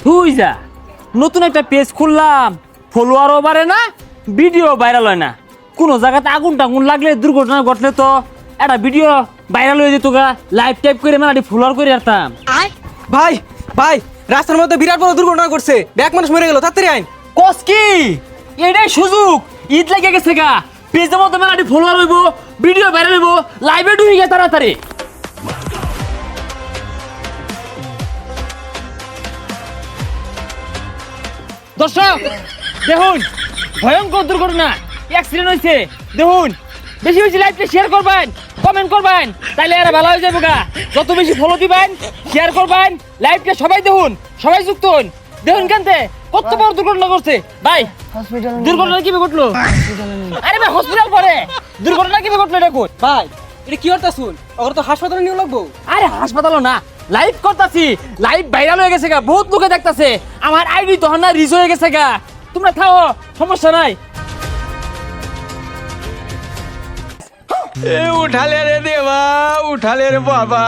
তুই যা নতুন একটা পেজ খুললাম, ফলোয়ারও বাড়ে না, ভিডিও ভাইরাল হয় না। কোনো জায়গাতে আগুন টাগুন লাগলে দুর্ঘটনা ঘটলে তো একটা ভিডিও ভাইরাল হয়ে যেত গা, লাইভ টাইপ করে মেলাটি ফলোয়ার করে আসতাম। ভাই ভাই রাস্তার মধ্যে বিরাট বড় দুর্ঘটনা করছে, ব্যাক মানুষ মরে গেল, তাড়াতাড়ি আইন। কস কি এটাই সুযোগ, ঈদ লেগে গেছে গা, পেজের মধ্যে মেলাটি ফলোয়ার হইব, ভিডিও ভাইরাল হইব, লাইভে ঢুকে গে তাড়াতাড়ি। দর্শক দেখুন, ভয়ঙ্কর দুর্ঘটনা, অ্যাক্সিডেন্ট হয়েছে। দেখুন, বেশি বেশি লাইভটা শেয়ার করবেন, কমেন্ট করবেন, তাইলে এরা ভালো হয়ে যাবে গা। যত বেশি ফলো দিবেন, শেয়ার করবেন, লাইভটা সবাই দেখুন, সবাই যুক্ত হন। দেখুন কেনতে কত বড় দুর্ঘটনা করছে ভাই। দুর্ঘটনা কিভাবে ঘটলো? আরে ভাই হসপিটাল পরে দুর্ঘটনা কিভাবে ঘটলো এটা কোন? ভাই এটা কি করতা শুন, ওর তো হাসপাতালে নিয়ে লাগবো। আরে হাসপাতালও না, লাইভ করতাছি, লাইভ ভাইরাল হয়ে গেছে গা, বহুত লোকে দেখতাছে, আমার আইডি তখন না রিচ হয়ে গেছে গা। তোমরা খাও, সমস্যা নাই। उठा ले रे देवा, उठा ले रे बाबा।